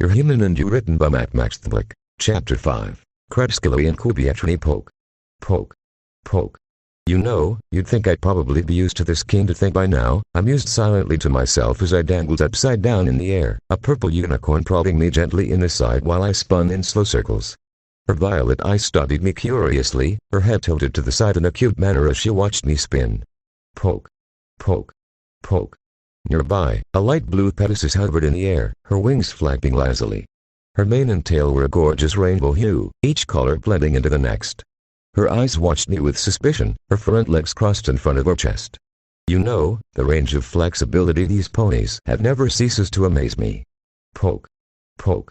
You're Human and You, written by Max Thblick. Chapter 5. Crepuscolo Incubi Eterni Poke. Poke. Poke. You know, you'd think I'd probably be used to this keen to think by now. I mused silently to myself as I dangled upside down in the air, a purple unicorn prodding me gently in the side while I spun in slow circles. Her violet eyes studied me curiously, her head tilted to the side in a cute manner as she watched me spin. Poke. Poke. Poke. Nearby, a light blue Pegasus hovered in the air, her wings flapping lazily. Her mane and tail were a gorgeous rainbow hue, each color blending into the next. Her eyes watched me with suspicion, her front legs crossed in front of her chest. You know, the range of flexibility these ponies have never ceases to amaze me. Poke. Poke.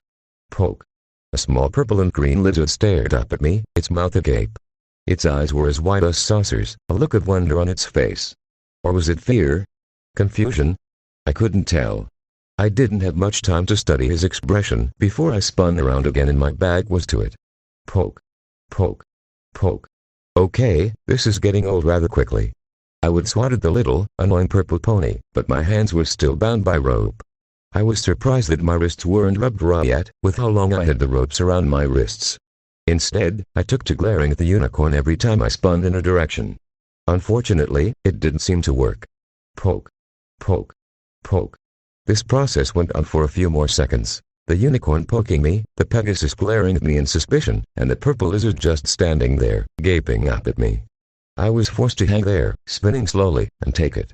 Poke. A small purple and green lizard stared up at me, its mouth agape. Its eyes were as wide as saucers, a look of wonder on its face. Or was it fear? Confusion? I couldn't tell. I didn't have much time to study his expression before I spun around again and my back was to it. Poke. Poke. Poke. Okay, this is getting old rather quickly. I would swat at the little, annoying purple pony, but my hands were still bound by rope. I was surprised that my wrists weren't rubbed raw yet, with how long I had the ropes around my wrists. Instead, I took to glaring at the unicorn every time I spun in a direction. Unfortunately, it didn't seem to work. Poke. Poke. Poke. This process went on for a few more seconds. The unicorn poking me, the Pegasus glaring at me in suspicion, and the purple lizard just standing there, gaping up at me. I was forced to hang there, spinning slowly, and take it.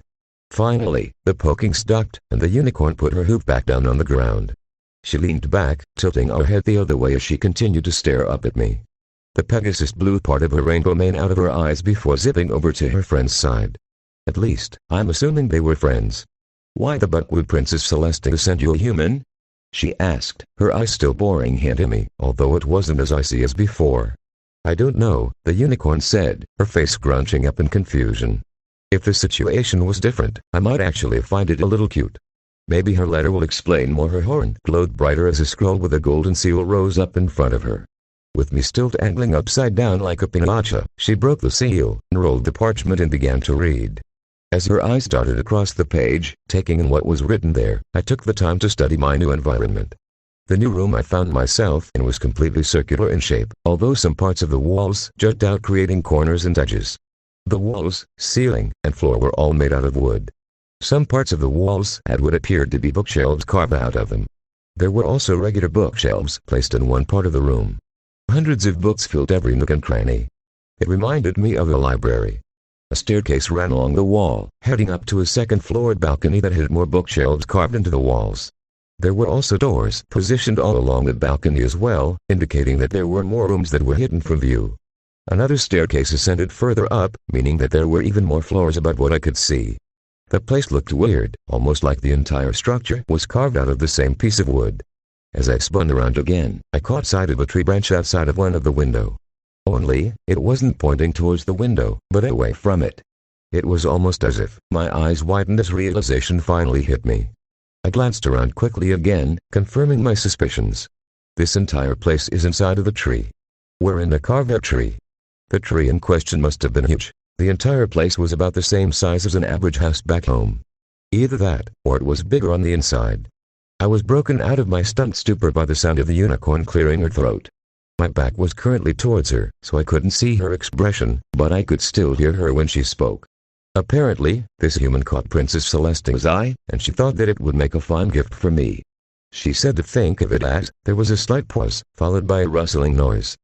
Finally, the poking stopped, and the unicorn put her hoof back down on the ground. She leaned back, tilting her head the other way as she continued to stare up at me. The Pegasus blew part of her rainbow mane out of her eyes before zipping over to her friend's side. At least, I'm assuming they were friends. "Why the buck would Princess Celestia send you a human?" she asked, her eyes still boring hint at me, although it wasn't as icy as before. "I don't know," the unicorn said, her face scrunching up in confusion. "If the situation was different, I might actually find it a little cute. Maybe her letter will explain more." Her horn glowed brighter as a scroll with a golden seal rose up in front of her. With me still dangling upside down like a pinata, she broke the seal, unrolled the parchment and began to read. As her eyes darted across the page, taking in what was written there, I took the time to study my new environment. The new room I found myself in was completely circular in shape, although some parts of the walls jutted out creating corners and edges. The walls, ceiling, and floor were all made out of wood. Some parts of the walls had what appeared to be bookshelves carved out of them. There were also regular bookshelves placed in one part of the room. Hundreds of books filled every nook and cranny. It reminded me of a library. A staircase ran along the wall, heading up to a second-floor balcony that had more bookshelves carved into the walls. There were also doors positioned all along the balcony as well, indicating that there were more rooms that were hidden from view. Another staircase ascended further up, meaning that there were even more floors above what I could see. The place looked weird, almost like the entire structure was carved out of the same piece of wood. As I spun around again, I caught sight of a tree branch outside of one of the windows. Only, it wasn't pointing towards the window, but away from it. It was almost as if my eyes widened as realization finally hit me. I glanced around quickly again, confirming my suspicions. This entire place is inside of the tree. We're in a carved-out tree. The tree in question must have been huge. The entire place was about the same size as an average house back home. Either that, or it was bigger on the inside. I was broken out of my stunned stupor by the sound of the unicorn clearing her throat. My back was currently towards her, so I couldn't see her expression, but I could still hear her when she spoke. Apparently, this human caught Princess Celestia's eye, and she thought that it would make a fine gift for me. She said to think of it as. There was a slight pause, followed by a rustling noise.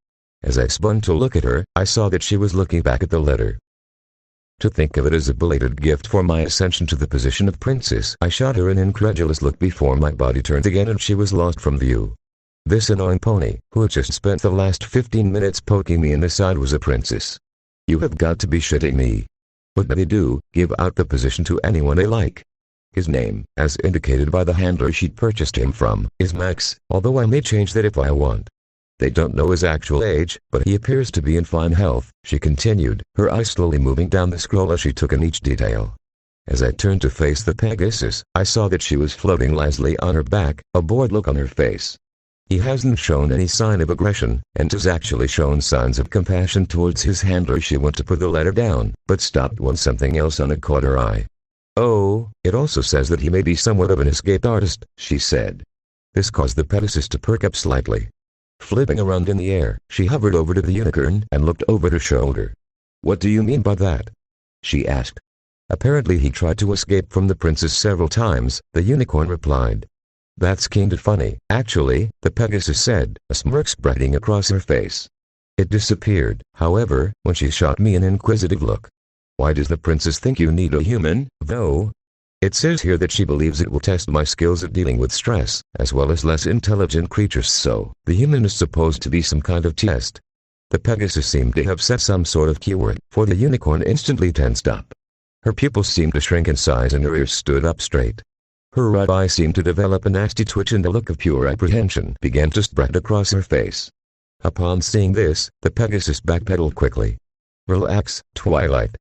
As I spun to look at her, I saw that she was looking back at the letter. To think of it as a belated gift for my ascension to the position of princess, I shot her an incredulous look before my body turned again and she was lost from view. This annoying pony, who had just spent the last 15 minutes poking me in the side, was a princess. You have got to be shitting me. What do they do? Give out the position to anyone they like? His name, as indicated by the handler she'd purchased him from, is Max, although I may change that if I want. They don't know his actual age, but he appears to be in fine health, she continued, her eyes slowly moving down the scroll as she took in each detail. As I turned to face the Pegasus, I saw that she was floating lazily on her back, a bored look on her face. He hasn't shown any sign of aggression, and has actually shown signs of compassion towards his handler. She went to put the letter down, but stopped when something else on it caught her eye. "Oh, it also says that he may be somewhat of an escaped artist," she said. This caused the Pegasus to perk up slightly. Flipping around in the air, she hovered over to the unicorn and looked over her shoulder. "What do you mean by that?" she asked. "Apparently he tried to escape from the princess several times," the unicorn replied. "That's kinda funny, actually," the Pegasus said, a smirk spreading across her face. It disappeared, however, when she shot me an inquisitive look. "Why does the princess think you need a human, though?" "It says here that she believes it will test my skills at dealing with stress, as well as less intelligent creatures, so the human is supposed to be some kind of test." The Pegasus seemed to have set some sort of keyword, for the unicorn instantly tensed up. Her pupils seemed to shrink in size and her ears stood up straight. Her right eye seemed to develop a nasty twitch and a look of pure apprehension began to spread across her face. Upon seeing this, the Pegasus backpedaled quickly. "Relax, Twilight.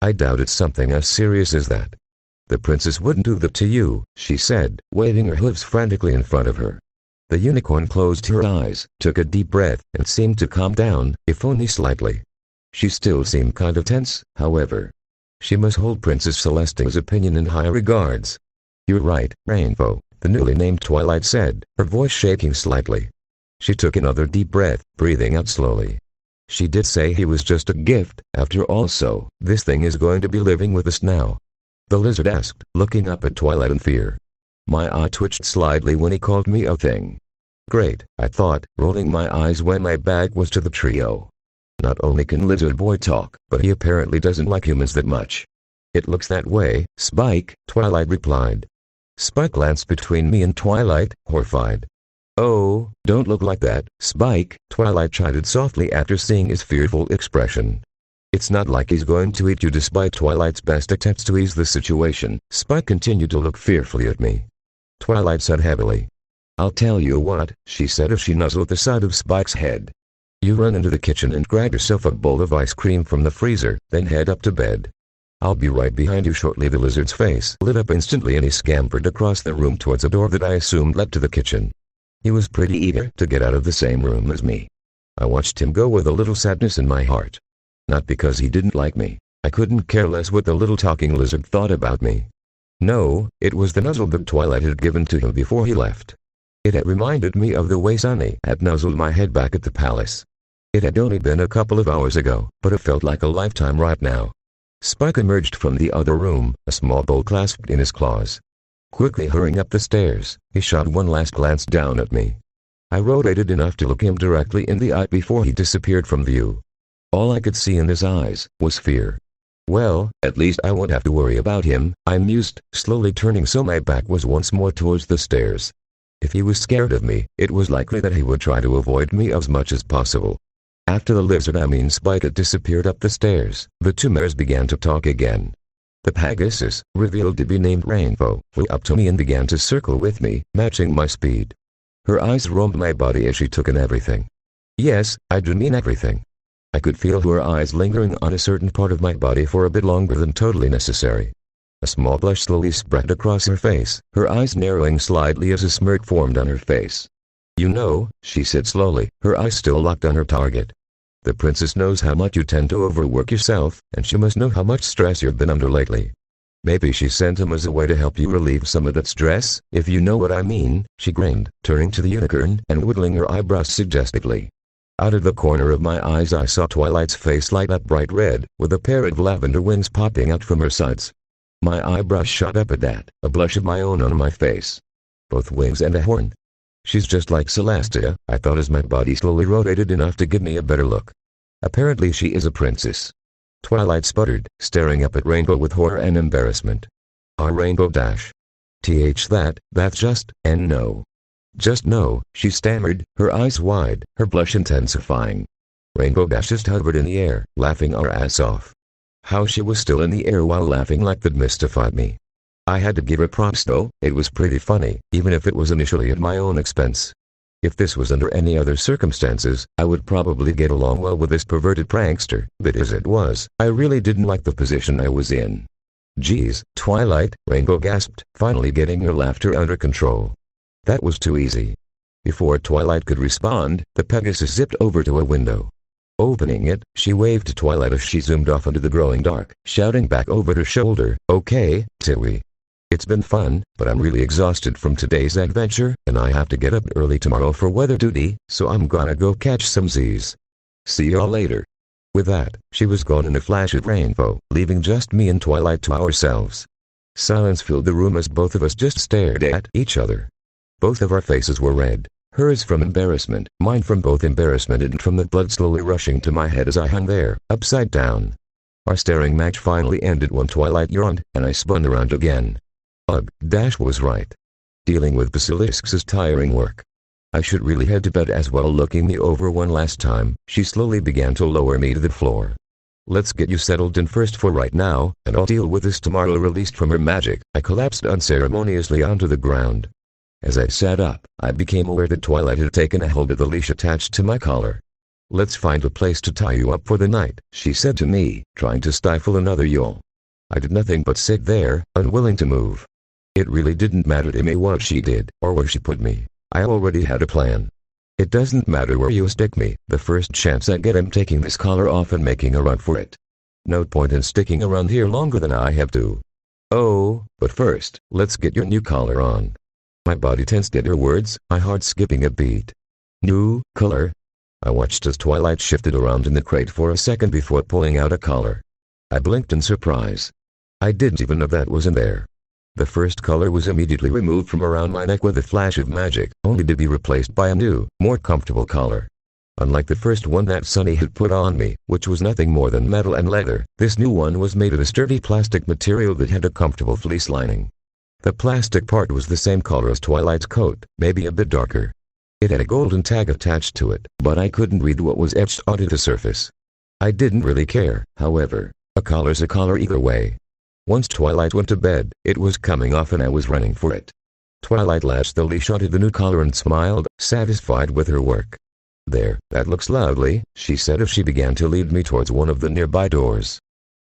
I doubt it's something as serious as that. The princess wouldn't do that to you," she said, waving her hooves frantically in front of her. The unicorn closed her eyes, took a deep breath, and seemed to calm down, if only slightly. She still seemed kind of tense, however. She must hold Princess Celestia's opinion in high regards. "You're right, Rainbow," the newly named Twilight said, her voice shaking slightly. She took another deep breath, breathing out slowly. "She did say he was just a gift, after all, so this thing is going to be living with us now?" the lizard asked, looking up at Twilight in fear. My eye twitched slightly when he called me a thing. Great, I thought, rolling my eyes when my back was to the trio. Not only can Lizard Boy talk, but he apparently doesn't like humans that much. "It looks that way, Spike," Twilight replied. Spike glanced between me and Twilight, horrified. "Oh, don't look like that, Spike," Twilight chided softly after seeing his fearful expression. "It's not like he's going to eat you." Despite Twilight's best attempts to ease the situation, Spike continued to look fearfully at me. Twilight said heavily. "I'll tell you what," she said as she nuzzled the side of Spike's head. "You run into the kitchen and grab yourself a bowl of ice cream from the freezer, then head up to bed. I'll be right behind you shortly." The lizard's face lit up instantly and he scampered across the room towards a door that I assumed led to the kitchen. He was pretty eager to get out of the same room as me. I watched him go with a little sadness in my heart. Not because he didn't like me. I couldn't care less what the little talking lizard thought about me. No, it was the nuzzle that Twilight had given to him before he left. It had reminded me of the way Sunny had nuzzled my head back at the palace. It had only been a couple of hours ago, but it felt like a lifetime right now. Spike emerged from the other room, a small bowl clasped in his claws. Quickly hurrying up the stairs, he shot one last glance down at me. I rotated enough to look him directly in the eye before he disappeared from view. All I could see in his eyes was fear. Well, at least I won't have to worry about him, I mused, slowly turning so my back was once more towards the stairs. If he was scared of me, it was likely that he would try to avoid me as much as possible. After the lizard Spike had disappeared up the stairs, the two mares began to talk again. The Pegasus, revealed to be named Rainbow, flew up to me and began to circle with me, matching my speed. Her eyes roamed my body as she took in everything. Yes, I do mean everything. I could feel her eyes lingering on a certain part of my body for a bit longer than totally necessary. A small blush slowly spread across her face, her eyes narrowing slightly as a smirk formed on her face. "You know," she said slowly, her eyes still locked on her target. "The princess knows how much you tend to overwork yourself, and she must know how much stress you've been under lately. Maybe she sent him as a way to help you relieve some of that stress, if you know what I mean," she grinned, turning to the unicorn and wiggling her eyebrows suggestively. Out of the corner of my eyes I saw Twilight's face light up bright red, with a pair of lavender wings popping out from her sides. My eyebrows shot up at that, a blush of my own on my face. Both wings and a horn. She's just like Celestia, I thought as my body slowly rotated enough to give me a better look. Apparently she is a princess. Twilight sputtered, staring up at Rainbow with horror and embarrassment. Our Rainbow dash. That's just, and no. Just no, she stammered, her eyes wide, her blush intensifying. Rainbow Dash just hovered in the air, laughing our ass off. How she was still in the air while laughing like that mystified me. I had to give her props though, it was pretty funny, even if it was initially at my own expense. If this was under any other circumstances, I would probably get along well with this perverted prankster, but as it was, I really didn't like the position I was in. "Geez, Twilight," Rainbow gasped, finally getting her laughter under control. That was too easy. Before Twilight could respond, the Pegasus zipped over to a window. Opening it, she waved to Twilight as she zoomed off into the growing dark, shouting back over her shoulder, "Okay, Tiwi." It's been fun, but I'm really exhausted from today's adventure, and I have to get up early tomorrow for weather duty, so I'm gonna go catch some Z's. See y'all later. With that, she was gone in a flash of rainbow, leaving just me and Twilight to ourselves. Silence filled the room as both of us just stared at each other. Both of our faces were red, hers from embarrassment, mine from both embarrassment and from the blood slowly rushing to my head as I hung there, upside down. Our staring match finally ended when Twilight yawned, and I spun around again. Ugh, Dash was right. Dealing with basilisks is tiring work. I should really head to bed as well. Looking me over one last time, she slowly began to lower me to the floor. Let's get you settled in first for right now, and I'll deal with this tomorrow. Released from her magic, I collapsed unceremoniously onto the ground. As I sat up, I became aware that Twilight had taken a hold of the leash attached to my collar. Let's find a place to tie you up for the night, she said to me, trying to stifle another yawn. I did nothing but sit there, unwilling to move. It really didn't matter to me what she did, or where she put me. I already had a plan. It doesn't matter where you stick me, the first chance I get I'm taking this collar off and making a run for it. No point in sticking around here longer than I have to. Oh, but first, let's get your new collar on. My body tensed at her words, my heart skipping a beat. New collar? I watched as Twilight shifted around in the crate for a second before pulling out a collar. I blinked in surprise. I didn't even know that was in there. The first collar was immediately removed from around my neck with a flash of magic, only to be replaced by a new, more comfortable collar. Unlike the first one that Sunny had put on me, which was nothing more than metal and leather, this new one was made of a sturdy plastic material that had a comfortable fleece lining. The plastic part was the same color as Twilight's coat, maybe a bit darker. It had a golden tag attached to it, but I couldn't read what was etched onto the surface. I didn't really care, however. A collar's a collar either way. Once Twilight went to bed, it was coming off and I was running for it. Twilight latched the leash onto the new collar and smiled, satisfied with her work. There, that looks lovely, she said as she began to lead me towards one of the nearby doors.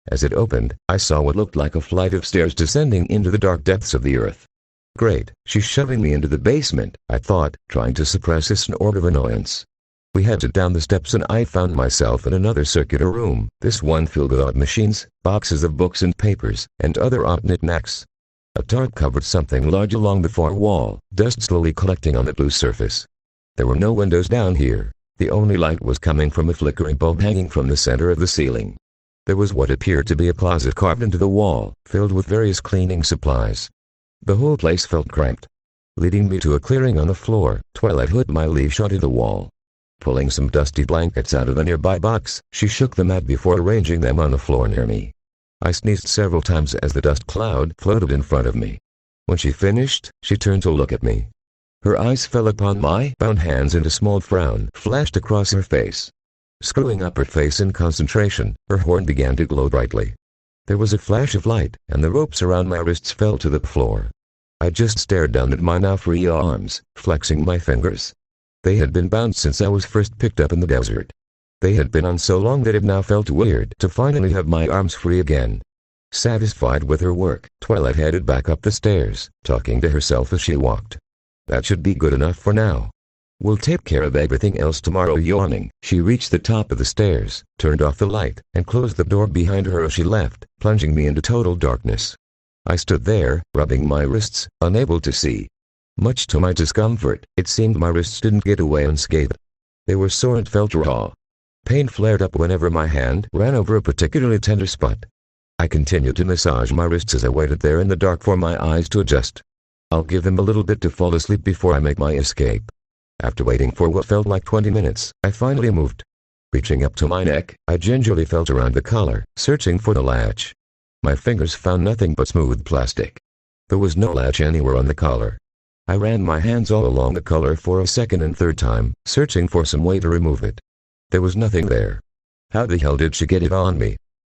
As it opened, I saw what looked like a flight of stairs descending into the dark depths of the earth. Great, she's shoving me into the basement, I thought, trying to suppress a snort of annoyance. We headed down the steps and I found myself in another circular room, this one filled with odd machines, boxes of books and papers, and other odd knickknacks. A tarp covered something large along the far wall, dust slowly collecting on the blue surface. There were no windows down here. The only light was coming from a flickering bulb hanging from the center of the ceiling. There was what appeared to be a closet carved into the wall, filled with various cleaning supplies. The whole place felt cramped. Leading me to a clearing on the floor, Twilight hooked my leash onto the wall. Pulling some dusty blankets out of a nearby box, she shook them out before arranging them on the floor near me. I sneezed several times as the dust cloud floated in front of me. When she finished, she turned to look at me. Her eyes fell upon my bound hands and a small frown flashed across her face. Screwing up her face in concentration, her horn began to glow brightly. There was a flash of light, and the ropes around my wrists fell to the floor. I just stared down at my now free arms, flexing my fingers. They had been bound since I was first picked up in the desert. They had been on so long that it now felt weird to finally have my arms free again. Satisfied with her work, Twilight headed back up the stairs, talking to herself as she walked. That should be good enough for now. We'll take care of everything else tomorrow. Yawning, she reached the top of the stairs, turned off the light, and closed the door behind her as she left, plunging me into total darkness. I stood there, rubbing my wrists, unable to see. Much to my discomfort, it seemed my wrists didn't get away unscathed. They were sore and felt raw. Pain flared up whenever my hand ran over a particularly tender spot. I continued to massage my wrists as I waited there in the dark for my eyes to adjust. I'll give them a little bit to fall asleep before I make my escape. After waiting for what felt like 20 minutes, I finally moved. Reaching up to my neck, I gingerly felt around the collar, searching for the latch. My fingers found nothing but smooth plastic. There was no latch anywhere on the collar. I ran my hands all along the collar for a second and third time, searching for some way to remove it. There was nothing there. How the hell did she get it on me?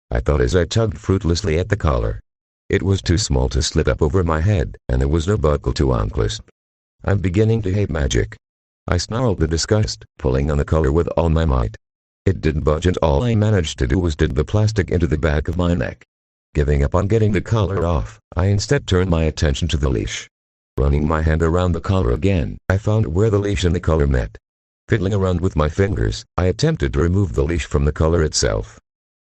I thought as I tugged fruitlessly at the collar. It was too small to slip up over my head, and there was no buckle to unclasp. I'm beginning to hate magic. I snarled in disgust, pulling on the collar with all my might. It didn't budge and all I managed to do was dig the plastic into the back of my neck. Giving up on getting the collar off, I instead turned my attention to the leash. Running my hand around the collar again, I found where the leash and the collar met. Fiddling around with my fingers, I attempted to remove the leash from the collar itself.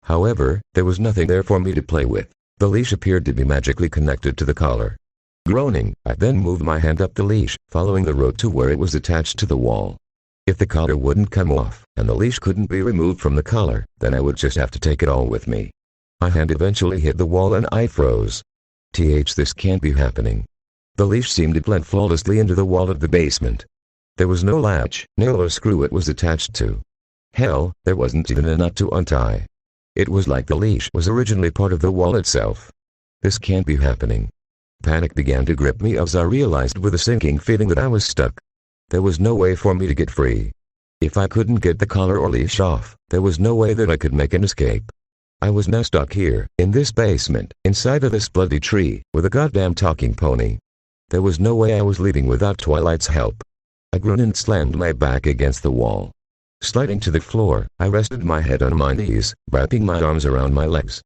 However, there was nothing there for me to play with. The leash appeared to be magically connected to the collar. Groaning, I then moved my hand up the leash, following the rope to where it was attached to the wall. If the collar wouldn't come off, and the leash couldn't be removed from the collar, then I would just have to take it all with me. My hand eventually hit the wall and I froze. This can't be happening. The leash seemed to blend flawlessly into the wall of the basement. There was no latch, nail or screw it was attached to. Hell, there wasn't even a knot to untie. It was like the leash was originally part of the wall itself. This can't be happening. Panic began to grip me as I realized with a sinking feeling that I was stuck. There was no way for me to get free. If I couldn't get the collar or leash off, there was no way that I could make an escape. I was now stuck here, in this basement, inside of this bloody tree, with a goddamn talking pony. There was no way I was leaving without Twilight's help. I groaned and slammed my back against the wall. Sliding to the floor, I rested my head on my knees, wrapping my arms around my legs.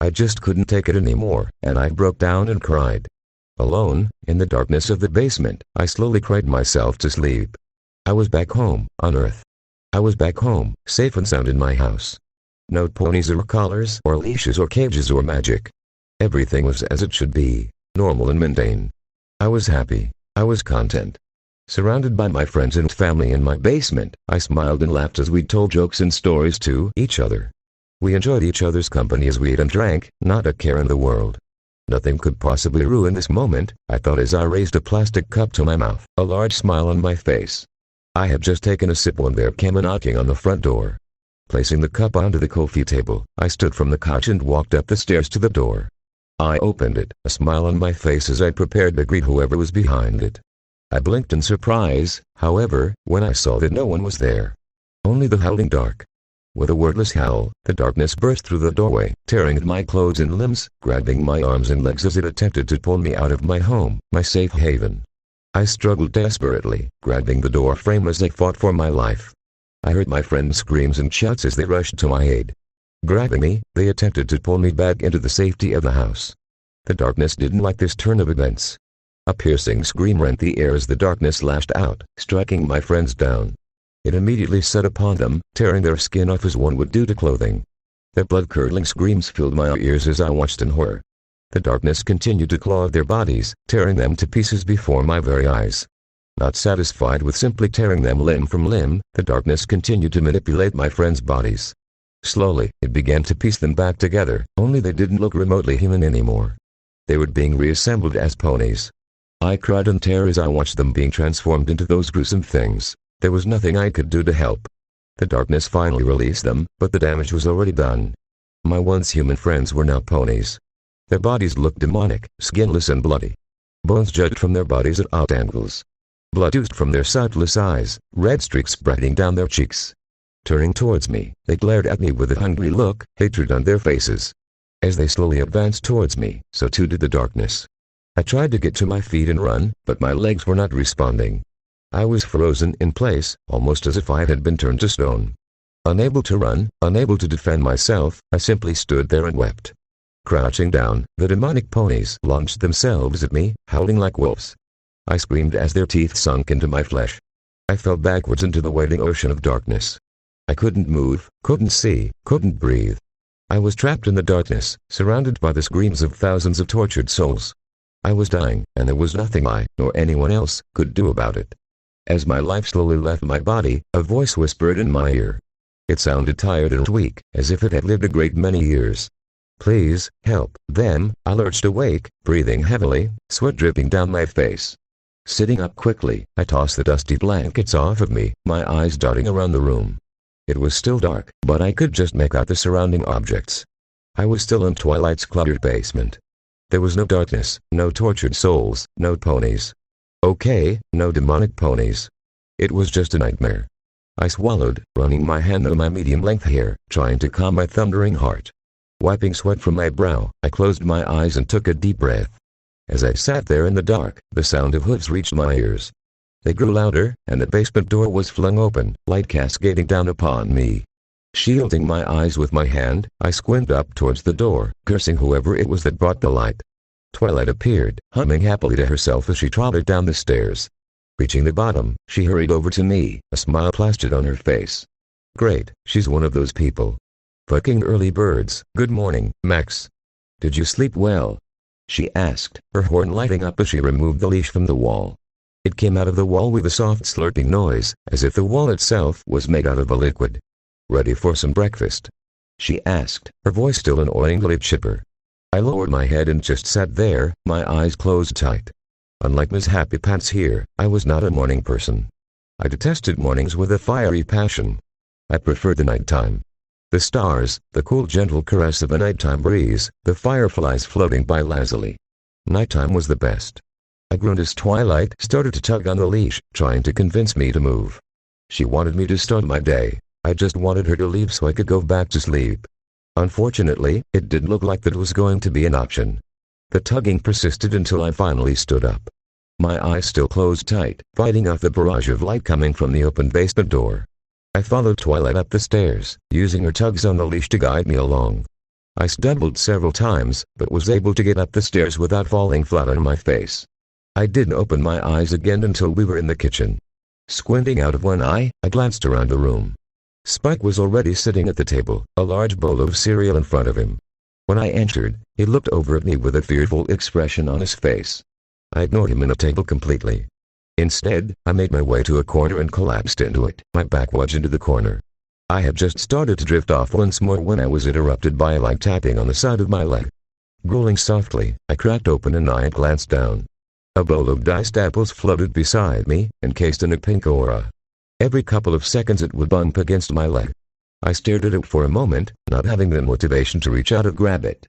I just couldn't take it anymore, and I broke down and cried. Alone, in the darkness of the basement, I slowly cried myself to sleep. I was back home, on Earth. I was back home, safe and sound in my house. No ponies or collars or leashes or cages or magic. Everything was as it should be, normal and mundane. I was happy. I was content. Surrounded by my friends and family in my basement, I smiled and laughed as we told jokes and stories to each other. We enjoyed each other's company as we ate and drank, not a care in the world. Nothing could possibly ruin this moment, I thought as I raised a plastic cup to my mouth, a large smile on my face. I had just taken a sip when there came a knocking on the front door. Placing the cup onto the coffee table, I stood from the couch and walked up the stairs to the door. I opened it, a smile on my face as I prepared to greet whoever was behind it. I blinked in surprise, however, when I saw that no one was there. Only the howling dark. With a wordless howl, the darkness burst through the doorway, tearing at my clothes and limbs, grabbing my arms and legs as it attempted to pull me out of my home, my safe haven. I struggled desperately, grabbing the door frame as I fought for my life. I heard my friends' screams and shouts as they rushed to my aid. Grabbing me, they attempted to pull me back into the safety of the house. The darkness didn't like this turn of events. A piercing scream rent the air as the darkness lashed out, striking my friends down. It immediately set upon them, tearing their skin off as one would do to clothing. Their blood-curdling screams filled my ears as I watched in horror. The darkness continued to claw at their bodies, tearing them to pieces before my very eyes. Not satisfied with simply tearing them limb from limb, the darkness continued to manipulate my friends' bodies. Slowly, it began to piece them back together, only they didn't look remotely human anymore. They were being reassembled as ponies. I cried in terror as I watched them being transformed into those gruesome things. There was nothing I could do to help. The darkness finally released them, but the damage was already done. My once human friends were now ponies. Their bodies looked demonic, skinless and bloody. Bones jutted from their bodies at odd angles. Blood oozed from their sightless eyes, red streaks spreading down their cheeks. Turning towards me, they glared at me with a hungry look, hatred on their faces. As they slowly advanced towards me, so too did the darkness. I tried to get to my feet and run, but my legs were not responding. I was frozen in place, almost as if I had been turned to stone. Unable to run, unable to defend myself, I simply stood there and wept. Crouching down, the demonic ponies launched themselves at me, howling like wolves. I screamed as their teeth sunk into my flesh. I fell backwards into the waiting ocean of darkness. I couldn't move, couldn't see, couldn't breathe. I was trapped in the darkness, surrounded by the screams of thousands of tortured souls. I was dying, and there was nothing I, nor anyone else, could do about it. As my life slowly left my body, a voice whispered in my ear. It sounded tired and weak, as if it had lived a great many years. Please, help them. I lurched awake, breathing heavily, sweat dripping down my face. Sitting up quickly, I tossed the dusty blankets off of me, my eyes darting around the room. It was still dark, but I could just make out the surrounding objects. I was still in Twilight's cluttered basement. There was no darkness, no tortured souls, no ponies. Okay, no demonic ponies. It was just a nightmare. I swallowed, running my hand on my medium-length hair, trying to calm my thundering heart. Wiping sweat from my brow, I closed my eyes and took a deep breath. As I sat there in the dark, the sound of hooves reached my ears. They grew louder, and the basement door was flung open, light cascading down upon me. Shielding my eyes with my hand, I squinted up towards the door, cursing whoever it was that brought the light. Twilight appeared, humming happily to herself as she trotted down the stairs. Reaching the bottom, she hurried over to me, a smile plastered on her face. Great, she's one of those people. Fucking early birds. Good morning, Max. Did you sleep well? she asked, her horn lighting up as she removed the leash from the wall. It came out of the wall with a soft slurping noise, as if the wall itself was made out of a liquid. "Ready for some breakfast?" she asked, her voice still annoyingly chipper. I lowered my head and just sat there, my eyes closed tight. Unlike Miss Happy Pants here, I was not a morning person. I detested mornings with a fiery passion. I preferred the nighttime. The stars, the cool gentle caress of a nighttime breeze, the fireflies floating by lazily. Nighttime was the best. I groaned as Twilight started to tug on the leash, trying to convince me to move. She wanted me to start my day. I just wanted her to leave so I could go back to sleep. Unfortunately, it didn't look like that was going to be an option. The tugging persisted until I finally stood up. My eyes still closed tight, fighting off the barrage of light coming from the open basement door. I followed Twilight up the stairs, using her tugs on the leash to guide me along. I stumbled several times, but was able to get up the stairs without falling flat on my face. I didn't open my eyes again until we were in the kitchen. Squinting out of one eye, I glanced around the room. Spike was already sitting at the table, a large bowl of cereal in front of him. When I entered, he looked over at me with a fearful expression on his face. I ignored him and the table completely. Instead, I made my way to a corner and collapsed into it, my back wedged into the corner. I had just started to drift off once more when I was interrupted by a light tapping on the side of my leg. Growling softly, I cracked open an eye and glanced down. A bowl of diced apples floated beside me, encased in a pink aura. Every couple of seconds it would bump against my leg. I stared at it for a moment, not having the motivation to reach out and grab it.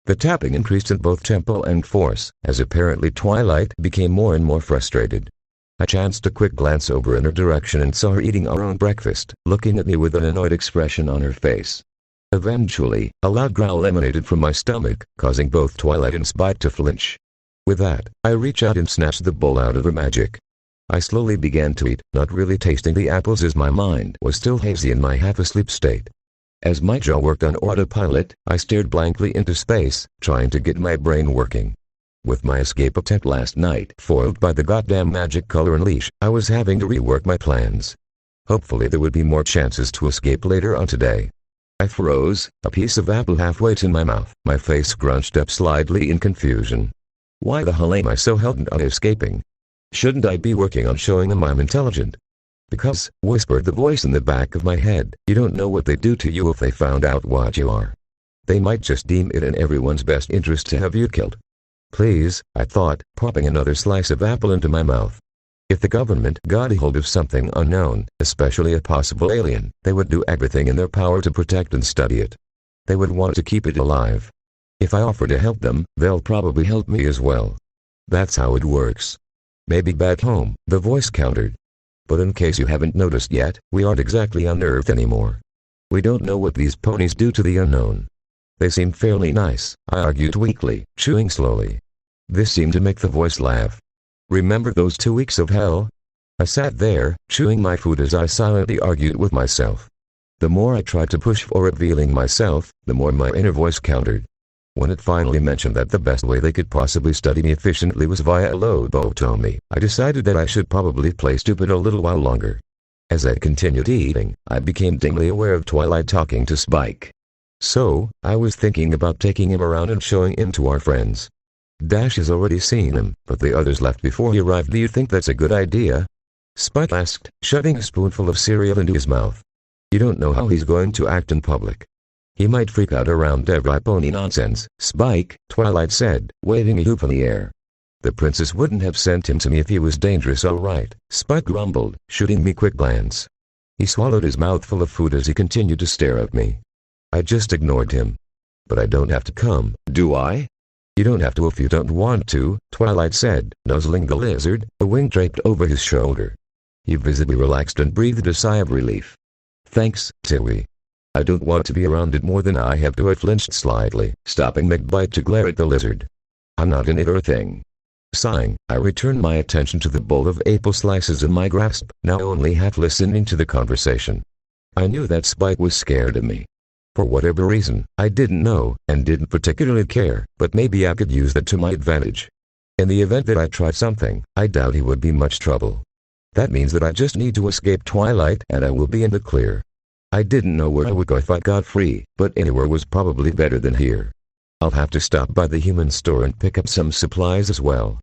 The tapping increased in both tempo and force, as apparently Twilight became more and more frustrated. I chanced a quick glance over in her direction and saw her eating our own breakfast, looking at me with an annoyed expression on her face. Eventually, a loud growl emanated from my stomach, causing both Twilight and Spike to flinch. With that, I reached out and snatched the bowl out of her magic. I slowly began to eat, not really tasting the apples as my mind was still hazy in my half-asleep state. As my jaw worked on autopilot, I stared blankly into space, trying to get my brain working. With my escape attempt last night foiled by the goddamn magic color and leash, I was having to rework my plans. Hopefully there would be more chances to escape later on today. I froze, a piece of apple halfway to my mouth, my face scrunched up slightly in confusion. Why the hell am I so hell-bent on escaping? Shouldn't I be working on showing them I'm intelligent? Because, whispered the voice in the back of my head, you don't know what they'd do to you if they found out what you are. They might just deem it in everyone's best interest to have you killed. Please, I thought, popping another slice of apple into my mouth. If the government got a hold of something unknown, especially a possible alien, they would do everything in their power to protect and study it. They would want to keep it alive. If I offer to help them, they'll probably help me as well. That's how it works. Maybe back home, the voice countered. But in case you haven't noticed yet, we aren't exactly on Earth anymore. We don't know what these ponies do to the unknown. They seem fairly nice, I argued weakly, chewing slowly. This seemed to make the voice laugh. Remember those 2 weeks of hell? I sat there, chewing my food as I silently argued with myself. The more I tried to push for revealing myself, the more my inner voice countered. When it finally mentioned that the best way they could possibly study me efficiently was via a lobotomy, I decided that I should probably play stupid a little while longer. As I continued eating, I became dimly aware of Twilight talking to Spike. So, I was thinking about taking him around and showing him to our friends. Dash has already seen him, but the others left before he arrived. Do you think that's a good idea? Spike asked, shoving a spoonful of cereal into his mouth. You don't know how he's going to act in public. He might freak out around every pony nonsense, Spike, Twilight said, waving a hoop in the air. The princess wouldn't have sent him to me if he was dangerous, all right, Spike grumbled, shooting me a quick glance. He swallowed his mouthful of food as he continued to stare at me. I just ignored him. But I don't have to come, do I? You don't have to if you don't want to, Twilight said, nuzzling the lizard, a wing draped over his shoulder. He visibly relaxed and breathed a sigh of relief. Thanks, Tilly. I don't want to be around it more than I have to. I flinched slightly, stopping mid-bite to glare at the lizard. I'm not in it or a thing. Sighing, I returned my attention to the bowl of apple slices in my grasp, now only half listening to the conversation. I knew that Spike was scared of me. For whatever reason, I didn't know, and didn't particularly care, but maybe I could use that to my advantage. In the event that I tried something, I doubt he would be much trouble. That means that I just need to escape Twilight and I will be in the clear. I didn't know where I would go if I got free, but anywhere was probably better than here. I'll have to stop by the human store and pick up some supplies as well.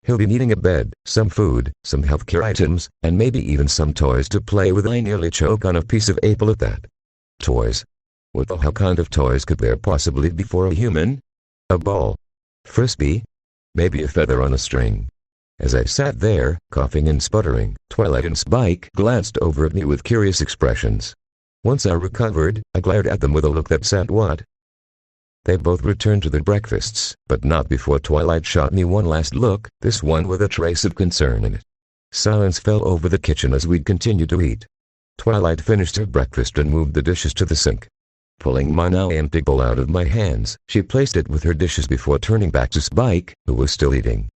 He'll be needing a bed, some food, some healthcare items, and maybe even some toys to play with. I nearly choke on a piece of apple at that. Toys? What the hell kind of toys could there possibly be for a human? A ball? Frisbee? Maybe a feather on a string. As I sat there, coughing and sputtering, Twilight and Spike glanced over at me with curious expressions. Once I recovered, I glared at them with a look that said what? They both returned to their breakfasts, but not before Twilight shot me one last look, this one with a trace of concern in it. Silence fell over the kitchen as we continued to eat. Twilight finished her breakfast and moved the dishes to the sink. Pulling my now empty bowl out of my hands, she placed it with her dishes before turning back to Spike, who was still eating.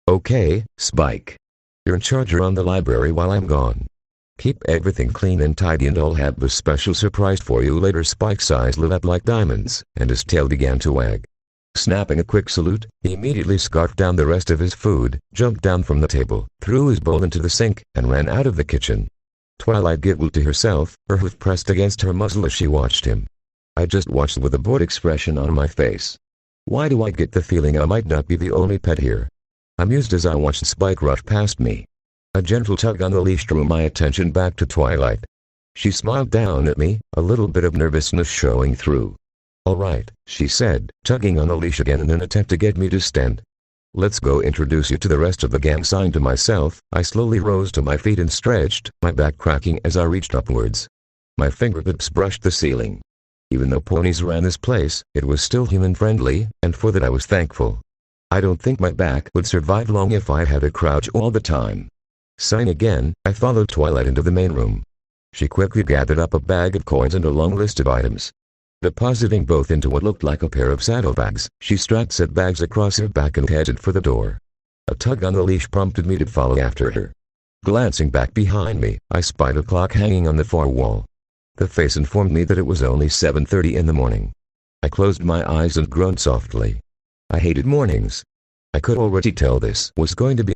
Okay, Spike. You're in charge around the library while I'm gone. Keep everything clean and tidy and I'll have a special surprise for you later. Spike's eyes lit up like diamonds, and his tail began to wag. Snapping a quick salute, he immediately scarfed down the rest of his food, jumped down from the table, threw his bowl into the sink, and ran out of the kitchen. Twilight giggled to herself, her hoof pressed against her muzzle as she watched him. I just watched with a bored expression on my face. Why do I get the feeling I might not be the only pet here? I mused as I watched Spike rush past me. A gentle tug on the leash drew my attention back to Twilight. She smiled down at me, a little bit of nervousness showing through. All right, she said, tugging on the leash again in an attempt to get me to stand. Let's go introduce you to the rest of the gang. Signed to myself, I slowly rose to my feet and stretched, my back cracking as I reached upwards. My fingertips brushed the ceiling. Even though ponies ran this place, it was still human-friendly, and for that I was thankful. I don't think my back would survive long if I had to crouch all the time. Sighing again, I followed Twilight into the main room. She quickly gathered up a bag of coins and a long list of items. Depositing both into what looked like a pair of saddlebags, she strapped said bags across her back and headed for the door. A tug on the leash prompted me to follow after her. Glancing back behind me, I spied a clock hanging on the far wall. The face informed me that it was only 7:30 in the morning. I closed my eyes and groaned softly. I hated mornings. I could already tell this was going to be